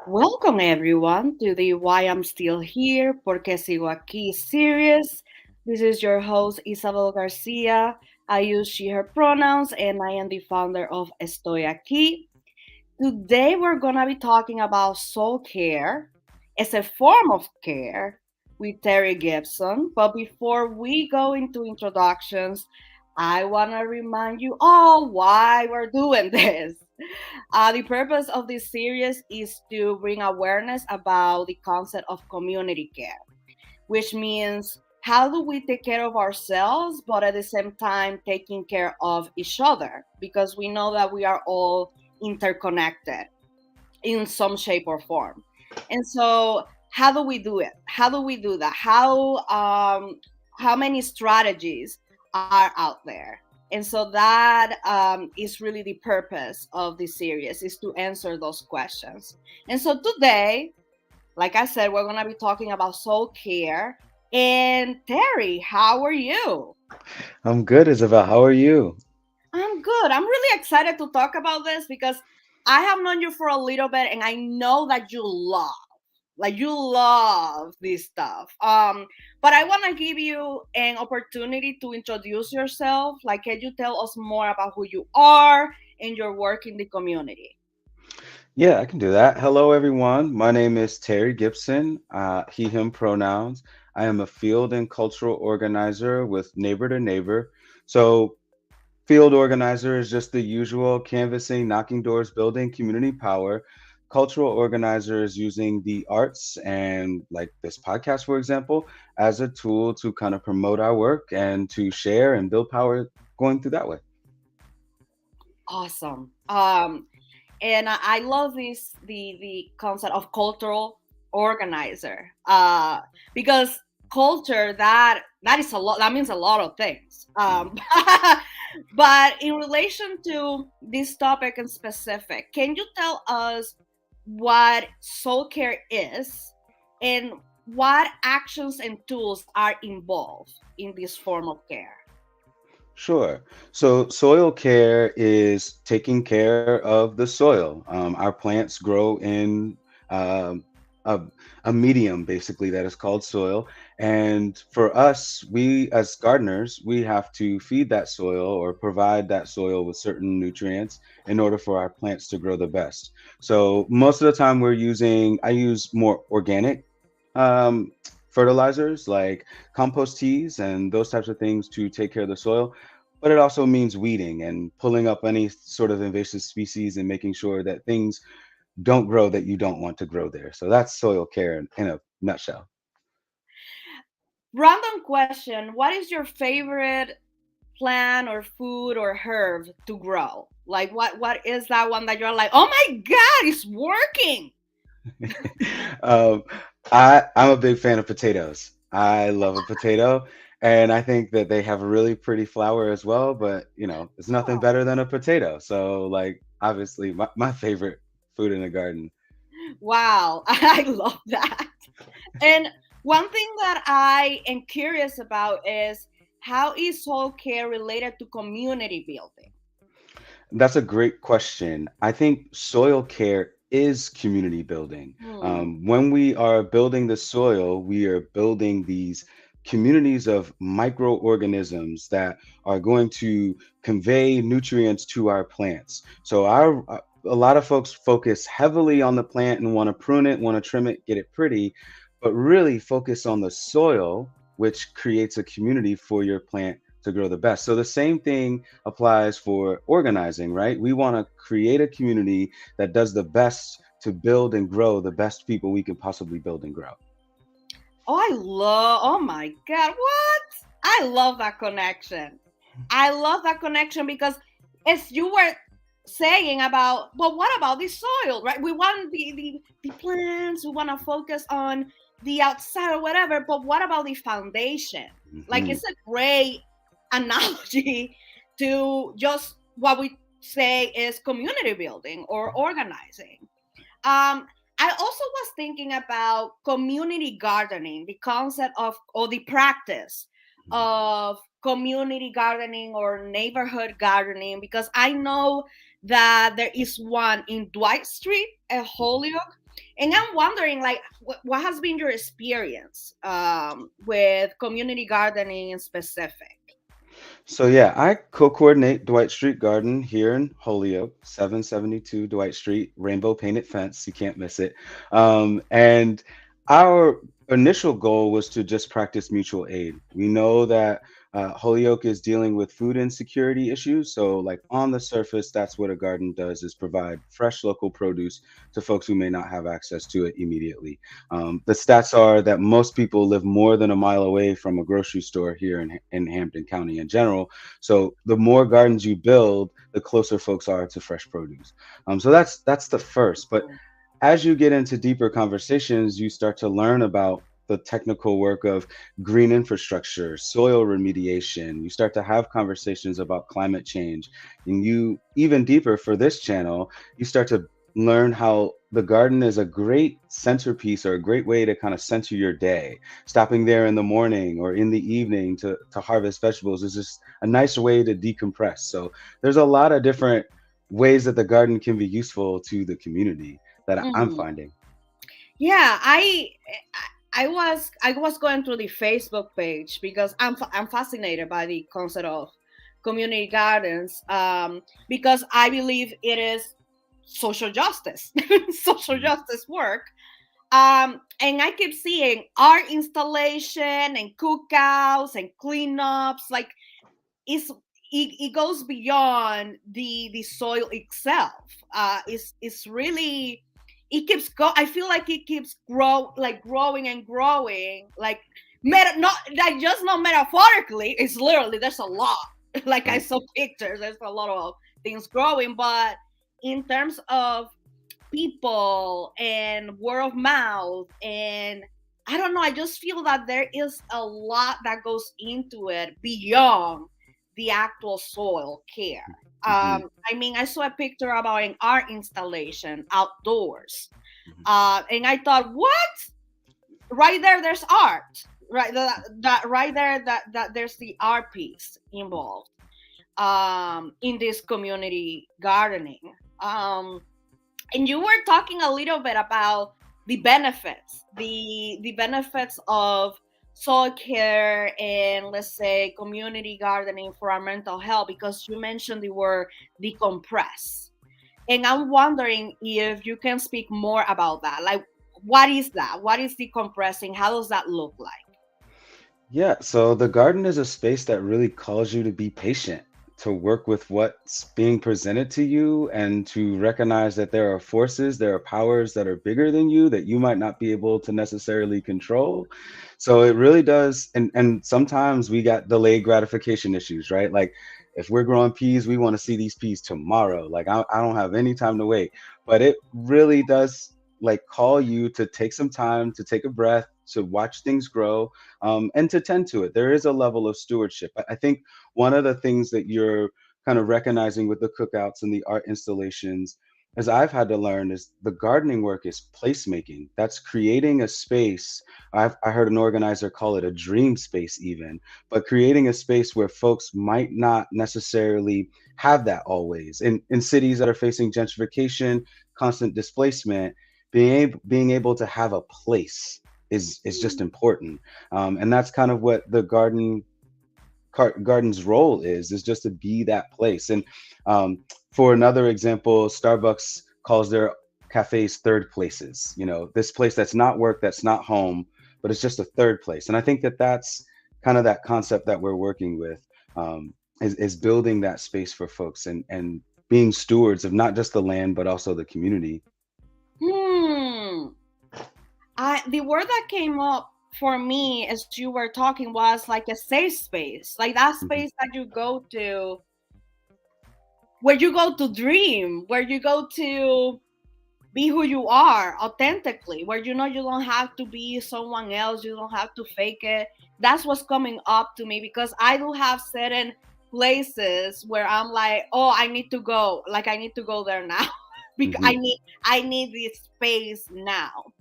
Welcome everyone to the Why I'm Still Here, Porque Sigo Aquí series. This is your host Isabel Garcia. I use she, her pronouns, and I am the founder of Estoy Aquí. Today we're gonna be talking about soul care as a form of care with Terry Gibson. But before we go into introductions, I wanna remind you all why we're doing this. The purpose of this series is to bring awareness about the concept of community care, which means how do we take care of ourselves, but at the same time taking care of each other, because we know that we are all interconnected in some shape or form. And so, how do we do it? How do we do that? How many strategies are out there? And so that is really the purpose of this series, is to answer those questions. And so today, like I said, we're gonna be talking about soul care. And Terry, how are you? I'm good, Isabel. How are you? I'm good. I'm really excited to talk about this because I have known you for a little bit and I know that you love this stuff. But I want to give you an opportunity to introduce yourself. Like, can you tell us more about who you are and your work in the community? Yeah, I can do that. Hello, everyone. My name is Terry Gibson, he, him pronouns. I am a field and cultural organizer with Neighbor to Neighbor. So, field organizer is just the usual canvassing, knocking doors, building community power. Cultural organizer is using the arts and, like this podcast, for example, as a tool to kind of promote our work and to share and build power going through that way. Awesome. And I love the concept of cultural organizer, because culture that is a lot, that means a lot of things, but in relation to this topic in specific, can you tell us what soul care is and what actions and tools are involved in this form of care? Sure. So soil care is taking care of the soil. Our plants grow in um, a, a medium, basically, that is called soil. And for us, we as gardeners, we have to feed that soil or provide that soil with certain nutrients in order for our plants to grow the best. So most of the time, I use more organic um, fertilizers like compost teas and those types of things to take care of the soil, but it also means weeding and pulling up any sort of invasive species and making sure that things don't grow that you don't want to grow there. So that's soil care in a nutshell. Random question: what is your favorite plant or food or herb to grow? Like, what is that one that you're like, oh my god, it's working? um, I'm a big fan of potatoes. I love a potato, and I think that they have a really pretty flower as well. But it's nothing Oh, better than a potato. So, like, obviously, my favorite food in the garden. wow. I love that. And one thing that I am curious about is, how is soul care related to community building? That's a great question. I think soil care is community building. Hmm. When we are building the soil, we are building these communities of microorganisms that are going to convey nutrients to our plants. So a lot of folks focus heavily on the plant and want to prune it, want to trim it, get it pretty, but really focus on the soil, which creates a community for your plant to grow the best. So the same thing applies for organizing, right? We want to create a community that does the best to build and grow the best people we could possibly build and grow. Oh my god, what? I love that connection. I love that connection because, as you were saying about, but what about the soil, right? We want the plants, we want to focus on the outside or whatever, but what about the foundation? Like, Hmm. it's a great analogy to just what we say is community building or organizing. I also was thinking about community gardening, the concept of, or the practice of community gardening or neighborhood gardening, because I know that there is one in Dwight Street at Holyoke. And I'm wondering, like, what has been your experience with community gardening in specific? So yeah, I co-coordinate Dwight Street Garden here in Holyoke, 772 Dwight Street, rainbow painted fence. You can't miss it. And our initial goal was to just practice mutual aid. We know that Holyoke is dealing with food insecurity issues. So like on the surface, that's what a garden does is provide fresh local produce to folks who may not have access to it immediately. The stats are that most people live more than a mile away from a grocery store here in Hampton County in general. So the more gardens you build, the closer folks are to fresh produce. So that's the first. But as you get into deeper conversations, you start to learn about the technical work of green infrastructure, soil remediation. You start to have conversations about climate change. And you, even deeper for this channel, you start to learn how the garden is a great centerpiece or a great way to kind of center your day. Stopping there in the morning or in the evening to harvest vegetables is just a nice way to decompress. So there's a lot of different ways that the garden can be useful to the community that I'm Mhm. finding. Yeah, I was going through the Facebook page because I'm fascinated by the concept of community gardens, because I believe it is social justice, social Mhm, justice work. And I keep seeing art installation and cookouts and cleanups. Like, it's it goes beyond the soil itself. It's really, it keeps go. I feel like it keeps growing and growing. Like, not like just not metaphorically. It's literally, there's a lot. Like, I right. saw pictures. There's a lot of things growing, but in terms of people and word of mouth, and I don't know, I just feel that there is a lot that goes into it beyond the actual soil care. Hmm. I mean, I saw a picture about an art installation outdoors, Hmm. and I thought, what? Right there, there's art. Right, that right there, that there's the art piece involved in this community gardening. Um, and you were talking a little bit about the benefits of soil care and, let's say, community gardening for our mental health, because you mentioned the word decompress, and I'm wondering if you can speak more about that. Like, what is that? What is decompressing? How does that look like? Yeah, so the garden is a space that really calls you to be patient, to work with what's being presented to you, and to recognize that there are forces, there are powers that are bigger than you that you might not be able to necessarily control. So it really does, and sometimes we got delayed gratification issues, right? Like if we're growing peas, we want to see these peas tomorrow. Like I don't have any time to wait. But it really does like call you to take some time, to take a breath, to watch things grow, and to tend to it. There is a level of stewardship. I think one of the things that you're kind of recognizing with the cookouts and the art installations, as I've had to learn, is the gardening work is placemaking. That's creating a space. I heard an organizer call it a dream space, even, but creating a space where folks might not necessarily have that always. In cities that are facing gentrification, constant displacement, being able to have a place is just important, and that's kind of what the garden's role is just to be that place. And for another example, Starbucks calls their cafes third places. This place that's not work, that's not home, but it's just a third place. And I think that that's kind of that concept that we're working with, is building that space for folks and being stewards of not just the land but also the community. Hmm. The word that came up for me as you were talking was like a safe space, like that Hmm. space that you go to, where you go to dream, where you go to be who you are authentically, where you know you don't have to be someone else, you don't have to fake it. That's what's coming up to me, because I do have certain places where I'm like, oh, I need to go, like I need to go there now because Hmm. I need this space now.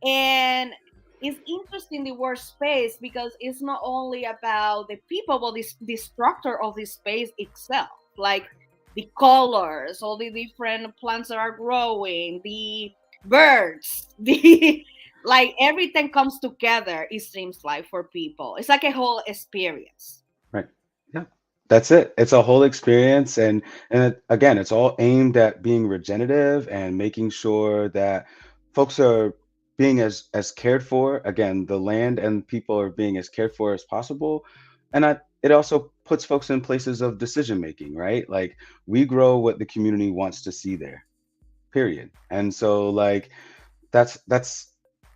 And it's interesting, the word space, because it's not only about the people, but the structure of the space itself, like the colors, all the different plants that are growing, birds, the like everything comes together. It seems like for people, it's like a whole experience. Right. Yeah. That's it. It's a whole experience, and again, it's all aimed at being regenerative and making sure that folks are being as cared for. Again, the land and people are being as cared for as possible. And it also puts folks in places of decision making, right? Like we grow what the community wants to see there. Period. And so like that's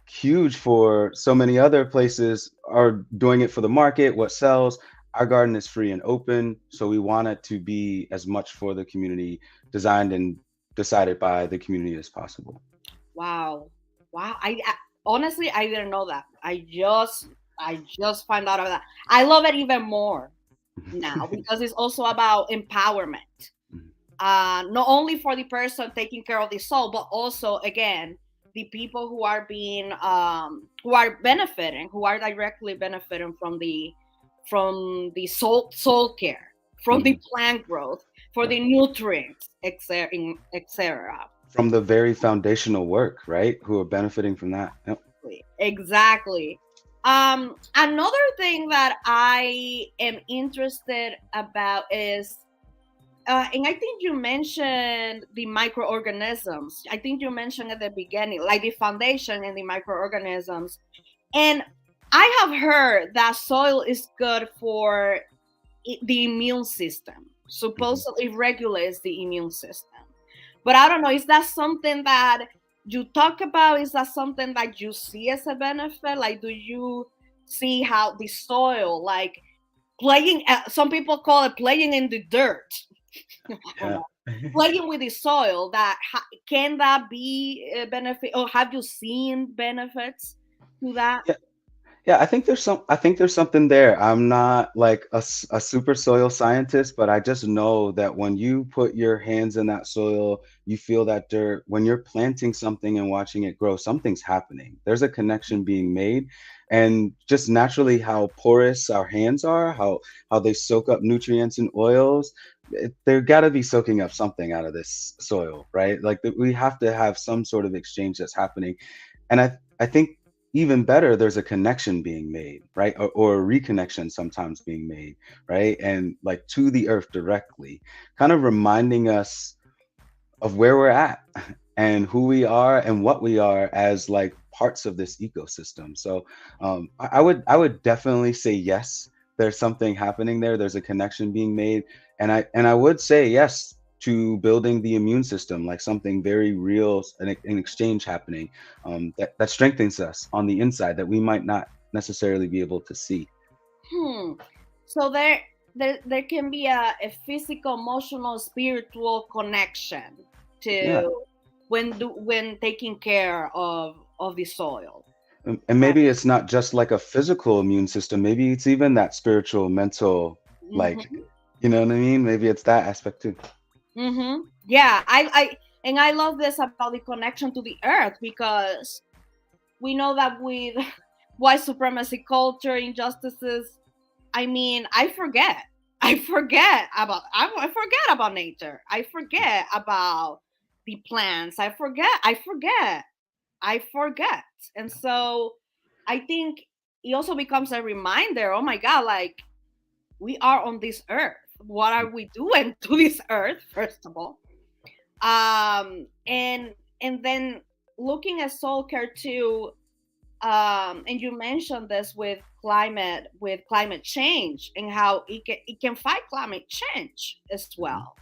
huge for so many other places are doing it for the market, what sells. Our garden is free and open, so we want it to be as much for the community, designed and decided by the community as possible. Wow, wow. I honestly I didn't know that. I just found out of that. I love it even more now because it's also about empowerment. Not only for the person taking care of the soul, but also again the people who are benefiting, who are directly benefiting from the soul care, from the Mhm. plant growth, for Right. the nutrients, etc., etc. From the very foundational work, right? Who are benefiting from that. Yep. Exactly. Another thing that I am interested about is and I think you mentioned the microorganisms. I think you mentioned at the beginning, like the foundation and the microorganisms. And I have heard that soil is good for the immune system. Mhm. Supposedly regulates the immune system. But I don't know, is that something that you talk about? Is that something that you see as a benefit? Like, do you see how the soil, like playing, some people call it playing in the dirt. I don't Yeah. know, playing with the soil, that can that be a benefit, or have you seen benefits to that? Yeah. Yeah, I think there's something there. I'm not like a super soil scientist, but I just know that when you put your hands in that soil, you feel that dirt. When you're planting something and watching it grow, something's happening. There's a connection being made. And just naturally how porous our hands are, how they soak up nutrients and oils, they're got to be soaking up something out of this soil, right? Like we have to have some sort of exchange that's happening. And I think even better, there's a connection being made, right? Or a reconnection sometimes being made, right? And like to the earth directly, kind of reminding us of where we're at and who we are and what we are as like parts of this ecosystem. So I would definitely say yes. There's something happening there. There's a connection being made, and I would say yes to building the immune system, like something very real, an exchange happening that strengthens us on the inside that we might not necessarily be able to see. Hmm. So there can be a physical, emotional, spiritual connection Yeah. to when taking care of the soil. And Right. maybe it's not just like a physical immune system. Maybe it's even that spiritual, mental, like, Mm-hmm. you know what I mean? Maybe it's that aspect too. Mm-hmm. Yeah, I love this about the connection to the earth, because we know that with white supremacy culture, injustices, I mean, I forget. I forget about nature. I forget about the plants. I forget. And so I think it also becomes a reminder, oh my God, like we are on this earth. What are we doing to this earth, first of all? And then looking at soul care too, and you mentioned this with climate change, and how it can fight climate change as Hmm. well.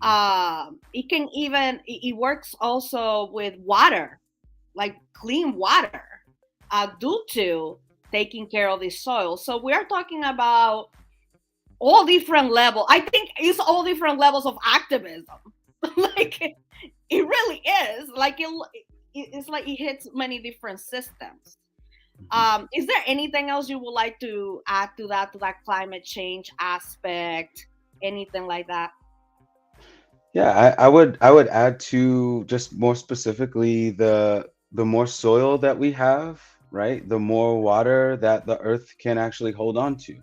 Hmm. It can even it works also with water, like clean water, due to taking care of the soil. So we are talking about all different level. I think it's all different levels of activism. Like it really is. Like it's like it hits many different systems. Hmm. Is there anything else you would like to add to that climate change aspect? Anything like that? Yeah, I would add to just more specifically the more soil that we have, right? The more water that the earth can actually hold on to.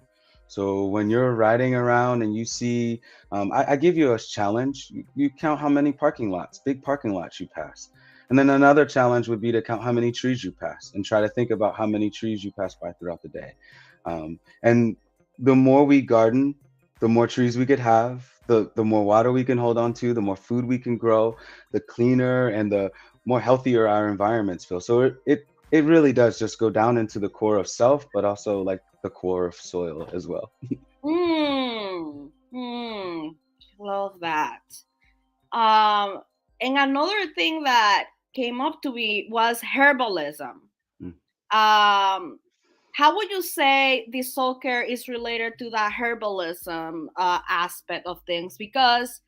So when you're riding around and you see, I give you a challenge. You count how many parking lots, big parking lots you pass. And then another challenge would be to count how many trees you pass and try to think about how many trees you pass by throughout the day. And the more we garden, the more trees we could have, the more water we can hold on to, the more food we can grow, the cleaner and the more healthier our environments feel. So it really does just go down into the core of self, but also like the core of soil as well. Hmm. Hmm. Love that. Um, and another thing that came up to me was herbalism. Mm. Um, how would you say the soul care is related to the herbalism aspect of things? Because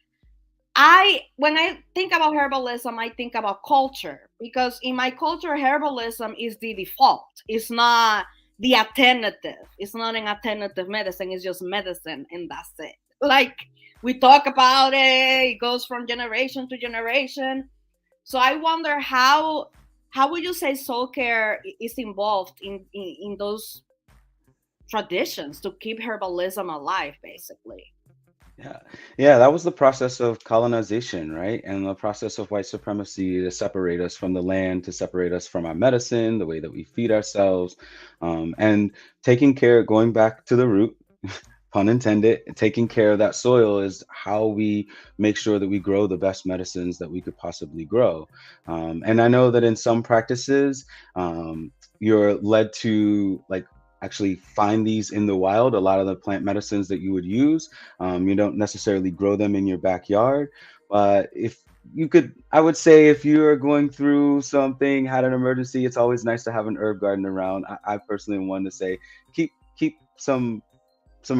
when I think about herbalism, I think about culture, because in my culture, herbalism is the default. It's not the alternative. It's not an alternative medicine. It's just medicine, and that's it. Like, we talk about it, it goes from generation to generation. So I wonder how would you say soul care is involved in those traditions to keep herbalism alive, basically. Yeah. Yeah, that was the process of colonization, right? And the process of white supremacy to separate us from the land, to separate us from our medicine, the way that we feed ourselves, and taking care, going back to the root, pun intended, taking care of that soil is how we make sure that we grow the best medicines that we could possibly grow. And I know that in some practices, you're led to like actually find these in the wild. A lot of the plant medicines that you would use, you don't necessarily grow them in your backyard. But if you could, I would say if you're going through something, had an emergency, it's always nice to have an herb garden around. I personally want to say keep some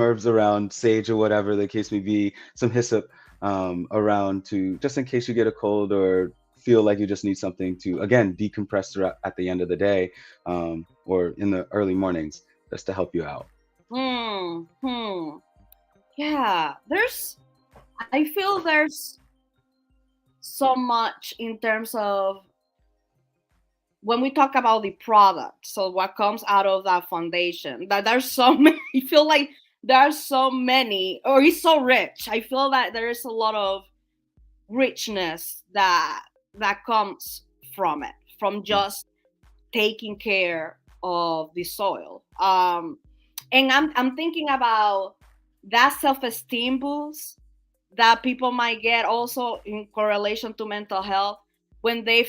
herbs around, sage or whatever the case may be, some hyssop around to just in case you get a cold or feel like you just need something to again decompress throughout at the end of the day, or in the early mornings, just to help you out. Hmm. Hmm. Yeah. I feel there's so much in terms of when we talk about the product. So what comes out of that foundation? That there's so many. I feel like there are so many, or it's so rich. I feel that there is a lot of richness that comes from it, from Mm. just taking care of the soil. And I'm thinking about that self-esteem boost that people might get also in correlation to mental health when they're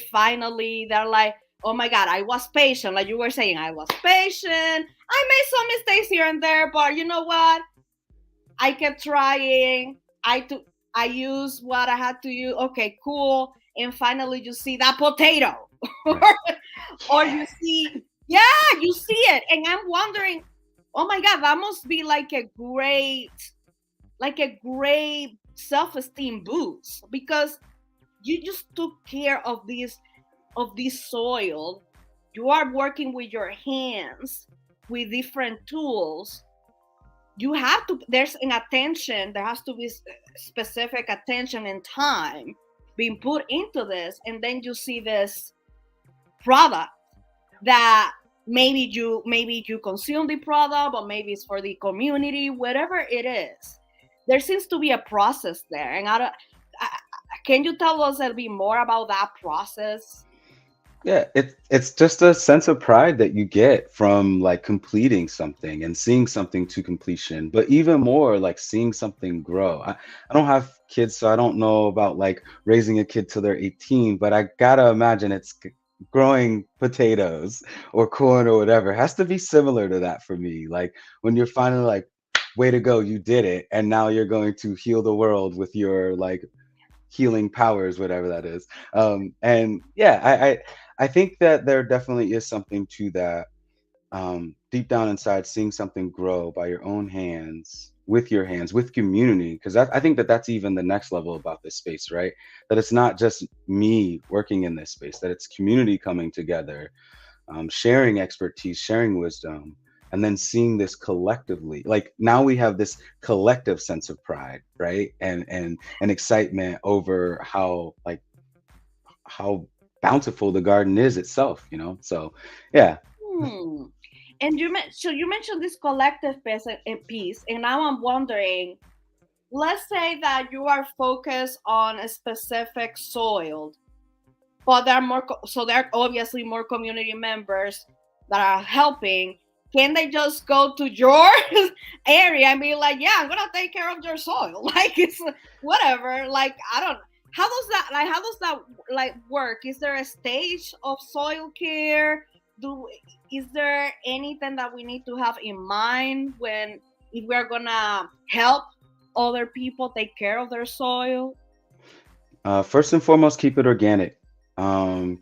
like, oh my god, I was patient, like you were saying, I was patient, I made some mistakes here and there, but you know what, I kept trying. I used what I had to use. Okay, cool. And finally, you see that potato, Right. or you see, yeah, you see it, and I'm wondering, oh my god, that must be like a great self-esteem boost, because you just took care of this soil. You are working with your hands with different tools. You have to, there's an attention, there has to be specific attention and time being put into this, and then you see this product that maybe you consume the product, but maybe it's for the community, whatever it is. There seems to be a process there, and I, can you tell us a little bit more about that process? Yeah, it's just a sense of pride that you get from like completing something and seeing something to completion, but even more like seeing something grow. I don't have kids, so I don't know about like raising a kid till they're 18, but I gotta imagine growing potatoes or corn or whatever has to be similar to that for me. Like when you're finally like, way to go, you did it, and now you're going to heal the world with your like healing powers, whatever that is. And yeah, I think that there definitely is something to that, deep down inside, seeing something grow by your own hands, with your hands, with community. Because I think that that's even the next level about this space, right? That it's not just me working in this space, that it's community coming together, sharing expertise, sharing wisdom, and then seeing this collectively. Like now we have this collective sense of pride, right? And excitement over how bountiful the garden is itself, you know? So yeah. Hmm. And you mentioned this collective piece, and now I'm wondering, let's say that you are focused on a specific soil, but there are so there are obviously more community members that are helping. Can they just go to your area and be like, yeah, I'm gonna take care of your soil? Like, it's whatever. Like, I don't, how does that like work? Is there a stage of soil care? Do Is there anything that we need to have in mind when, if we're gonna help other people take care of their soil? First and foremost, keep it organic.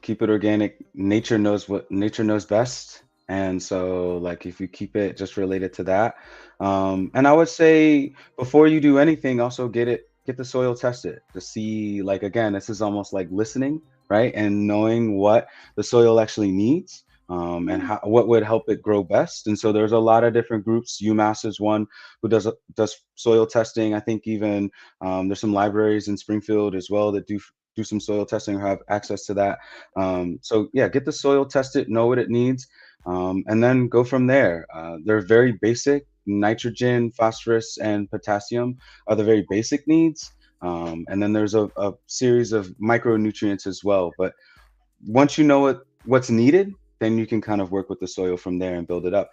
Keep it organic. Nature knows best. And so, like, if you keep it just related to that, and I would say before you do anything, also get the soil tested to see, like, again, this is almost like listening, right? And knowing what the soil actually needs, and Mm. how, what would help it grow best. And so there's a lot of different groups. UMass is one who does soil testing. I think even there's some libraries in Springfield as well that do some soil testing or have access to that. So yeah, get the soil tested, know what it needs, and then go from there. They're very basic. Nitrogen, phosphorus, and potassium are the very basic needs. And then there's a series of micronutrients as well. But once you know what's needed, then you can kind of work with the soil from there and build it up.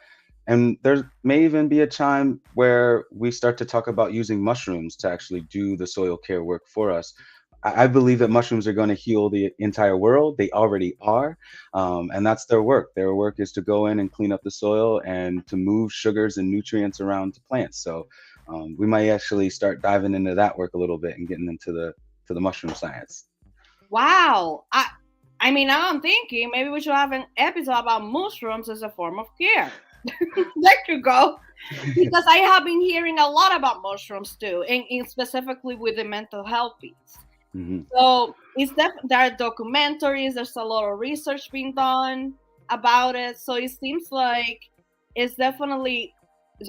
And there may even be a time where we start to talk about using mushrooms to actually do the soil care work for us. I believe that mushrooms are going to heal the entire world. They already are. And that's their work. Their work is to go in and clean up the soil and to move sugars and nutrients around to plants. So we might actually start diving into that work a little bit and getting into the mushroom science. Wow. I mean, now I'm thinking maybe we should have an episode about mushrooms as a form of care. There you go. Because I have been hearing a lot about mushrooms too, and specifically with the mental health piece. Mhm. So there are documentaries. There's a lot of research being done about it. So it seems like it's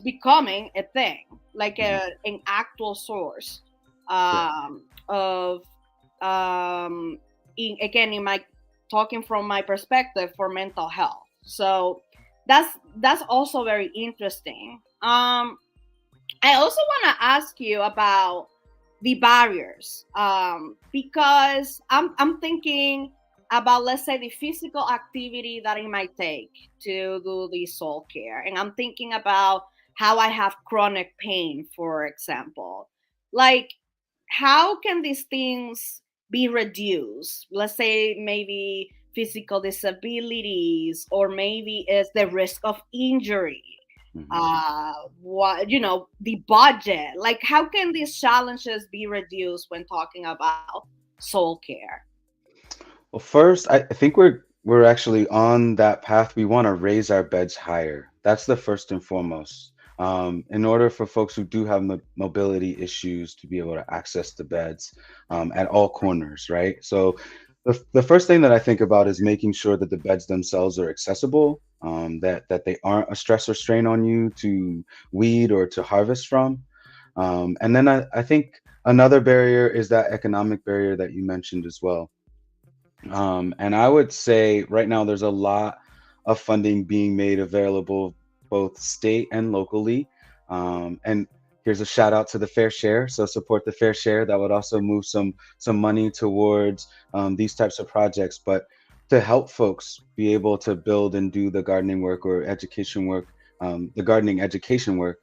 becoming a thing, like Mhm. an actual source Yeah. of again, in my talking from my perspective for mental health. So that's also very interesting. I also want to ask you about the barriers, because I'm thinking about, let's say, the physical activity that it might take to do the soul care, and I'm thinking about how I have chronic pain, for example. Like, how can these things be reduced? Let's say maybe physical disabilities, or maybe it's the risk of injury, Mhm. what, the budget. Like, how can these challenges be reduced when talking about soul care? Well, first, I think we're actually on that path. We want to raise our beds higher. That's the first and foremost. In order for folks who do have mobility issues to be able to access the beds at all corners, right? So the first thing that I think about is making sure that the beds themselves are accessible, that they aren't a stress or strain on you to weed or to harvest from. And then I think another barrier is that economic barrier that you mentioned as well. And I would say right now there's a lot of funding being made available both state and locally. And here's a shout out to the Fair Share. So support the Fair Share. That would also move some money towards these types of projects. But to help folks be able to build and do the gardening work or education work, the gardening education work,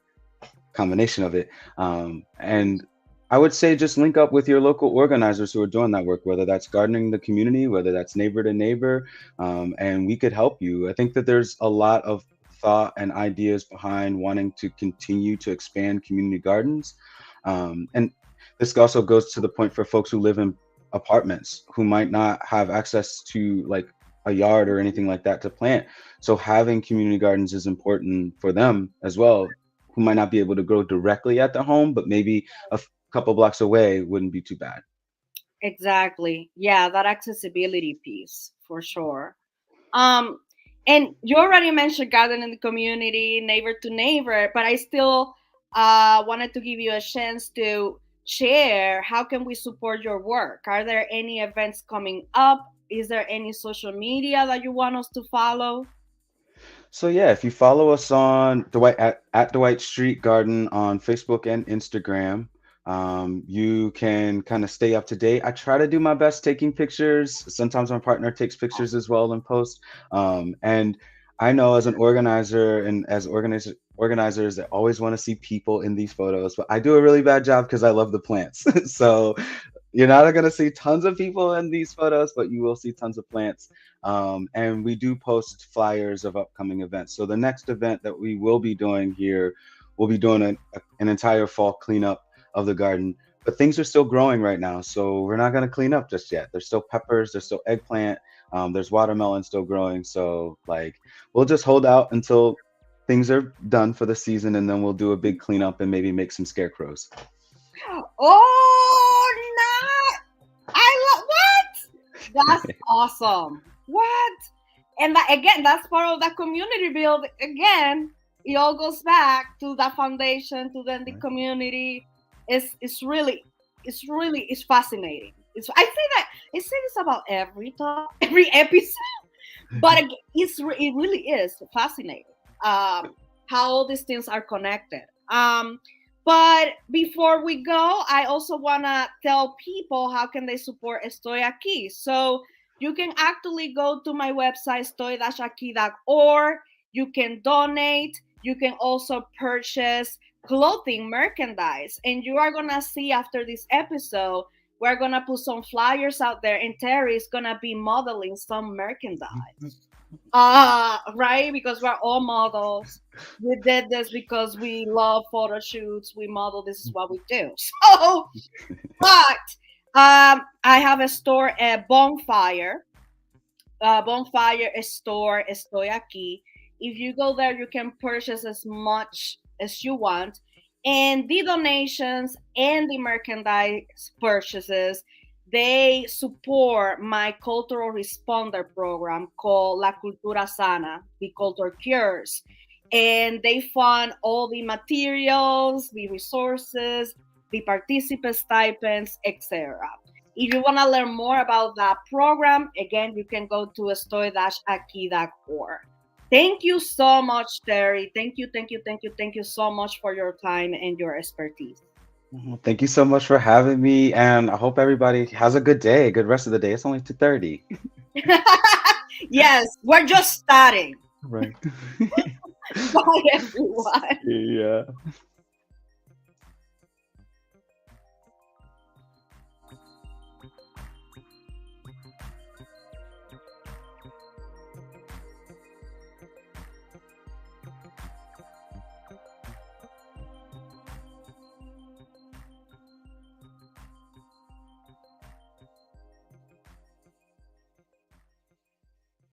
combination of it. And I would say just link up with your local organizers who are doing that work, whether that's gardening the community, whether that's neighbor to neighbor, and we could help you. I think that there's a lot of thought and ideas behind wanting to continue to expand community gardens. And this also goes to the point for folks who live in apartments who might not have access to like a yard or anything like that to plant. So having community gardens is important for them as well, who might not be able to grow directly at the home, but maybe couple blocks away wouldn't be too bad. Exactly. Yeah, that accessibility piece for sure. Um, and you already mentioned garden in the community, neighbor to neighbor, but I still wanted to give you a chance to share how can we support your work. Are there any events coming up? Is there any social media that you want us to follow? So yeah, if you follow us on Dwight at Dwight Street Garden on Facebook and Instagram, You can kind of stay up to date. I try to do my best taking pictures. Sometimes my partner takes pictures as well and post. And I know as an organizer and as organizers that always want to see people in these photos, but I do a really bad job because I love the plants. So you're not going to see tons of people in these photos, but you will see tons of plants. And we do post flyers of upcoming events. So the next event that we will be doing here, we'll be doing an entire fall cleanup of the garden. But things are still growing right now, so we're not going to clean up just yet. There's still peppers, there's still eggplant, there's watermelon still growing. So like we'll just hold out until things are done for the season, and then we'll do a big cleanup and maybe make some scarecrows. Oh, no! I love what? That's awesome. What? And that, again, that's part of that community build. Again, it all goes back to the foundation, to then the Right. community. It's fascinating. I say this about every talk, every episode, but it really is fascinating. How all these things are connected. But before we go, I also want to tell people how can they support Estoy Aquí. So you can actually go to my website, estoy-aquí.org. You can donate. You can also purchase clothing, merchandise. And you are going to see after this episode, we're going to put some flyers out there, and Terry is going to be modeling some merchandise. Right, because we're all models. We did this because we love photo shoots. We model. This is what we do. So, but I have a store at Bonfire. Bonfire store Estoy Aquí. If you go there, you can purchase as much as you want, and the donations and the merchandise purchases, they support my cultural responder program called La Cultura Sana, the culture cures. And they fund all the materials, the resources, the participant stipends, etc. If you want to learn more about that program, again, you can go to estoy-aquí.org. Thank you so much, Terry. Thank you so much for your time and your expertise. Well, thank you so much for having me, and I hope everybody has a good day, a good rest of the day. It's only 2:30. Yes, we're just starting. Right. Bye, everyone. Yeah.